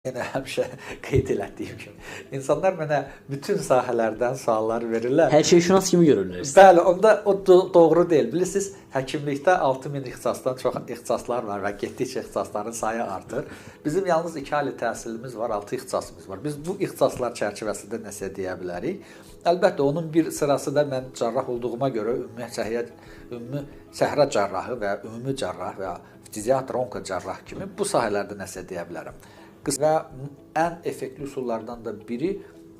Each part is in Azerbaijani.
Yenə həmişə qeyd elətdiyim kimi, insanlar mənə bütün sahələrdən suallar verirlər. Hər şey şünas kimi görürlər. Bəli, onda o doğru deyil. Bilirsiniz, həkimlikdə 6000 ixtisasdan çox ixtisaslar var və getdikcə ixtisasların sayı artır. Bizim yalnız 2 ali təhsilimiz var, 6 ixtisasımız var. Biz bu ixtisaslar çərçivəsində nəsə deyə bilərik. Əlbəttə, onun bir sırası da mən cərrah olduğuma görə ümumi səhra cərrahı və ümumi cərrah və fiziatr, onko cərrah kimi bu sahələrdə nəsə deyə bilərəm. Və ən effektli üsullardan da biri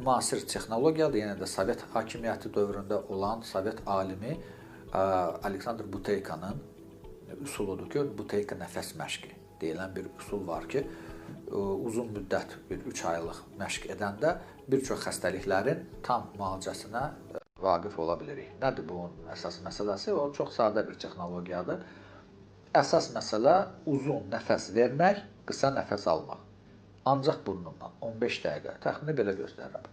müasir texnologiyadır. Yəni də Sovet hakimiyyəti dövründə olan Sovet alimi Aleksandr Buteykanın üsuludur ki, Buteyka nəfəs məşqi deyilən bir üsul var ki, uzun müddət, bir 3 aylıq məşq edəndə bir çox xəstəliklərin tam müalicəsinə vaqif ola bilirik. Nədir bunun əsas məsələsi? O çox sadə bir texnologiyadır. Əsas məsələ uzun nəfəs vermək, qısa nəfəs almaq. Ancaq burnundan 15 dəqiqə, təxmini belə göstərirəm.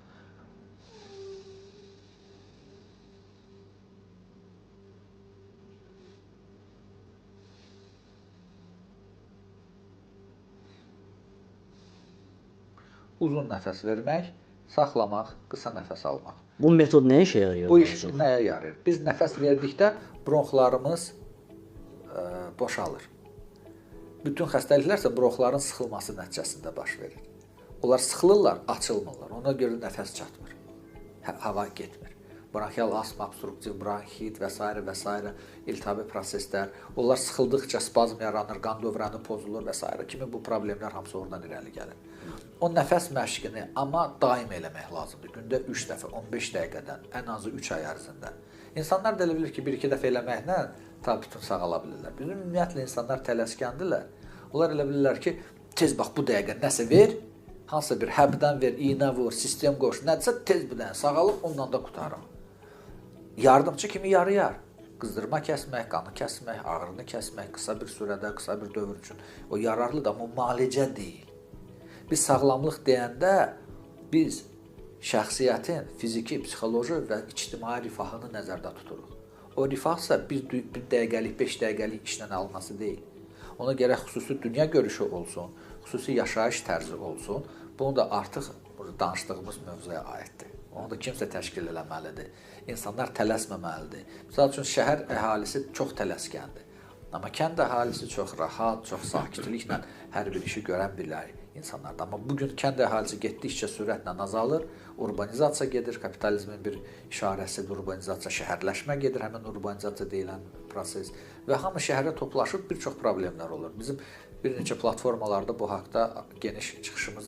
Uzun nəfəs vermək, saxlamaq, qısa nəfəs almaq. Bu metod nəyə işə yarayır? Bu iş nəyə yarayır? Biz nəfəs verdikdə bronxlarımız boşalır. Bütün xəstəliklər isə bronxların sıxılması nəticəsində baş verir. Onlar sıxılırlar, açılmırlar. Ona görə nəfəs çatmır. Hava getmir. Bronxial asma, obstruktiv bronxit və s. iltihabi proseslər. Onlar sıxıldıqca spazm yaranır, qan dövrəni pozulur və s. kimi bu problemlər hamısı oradan irəli gəlir. O nəfəs məşqini amma daim eləmək lazımdır. Gündə 3 dəfə, 15 dəqiqədən, ən azı 3 ay ərzində. İnsanlar da elə bilir ki, 1-2 dəfə eləməklə bütün sağala bilirlər. Bizim ümumiyyətlə insanlar tələskəndirlər. Onlar elə bilirlər ki, tez bax bu dəqiqə nəsə ver, hansısa bir həbdən ver, iynə vur, sistem qoş, nədirsə tez bir dənə sağalıb ondan da qutarım. Yardımçı kimi yarayar. Qızdırma kəsmək, qanı kəsmək, ağrını kəsmək, qısa bir sürədə, qısa bir dövr üçün o yararlıdır, amma o müalicə deyil. Biz sağlamlıq deyəndə biz şəxsiyyətin fiziki, psixoloji və ictimai rifahını nəzərdə tuturuq. O rifah isə bir dəqiqəlik, 5 dəqiqəlik işlə alınması deyil. Ona gərək xüsusi dünya görüşü olsun, xüsusi yaşayış tərzi olsun. Bunu da artıq danışdığımız mövzuya aiddir. Onu da kimsə təşkil eləməlidir. İnsanlar tələsməməlidir. Misal üçün, şəhər əhalisi çox tələskəndir. Amma kənd əhalisi çox rahat, çox sakitliklə hər bir işi görən bilər insanlardır. Amma bugün kənd əhalisi getdikcə sürətlə azalır, urbanizasiya gedir, kapitalizmin bir işarəsidir, urbanizasiya, şəhərləşmə gedir, həmin urbanizasiya deyilən proses və hamı şəhərə toplaşıb bir çox problemlər olur. Bizim bir neçə platformalarda bu haqda geniş çıxışımız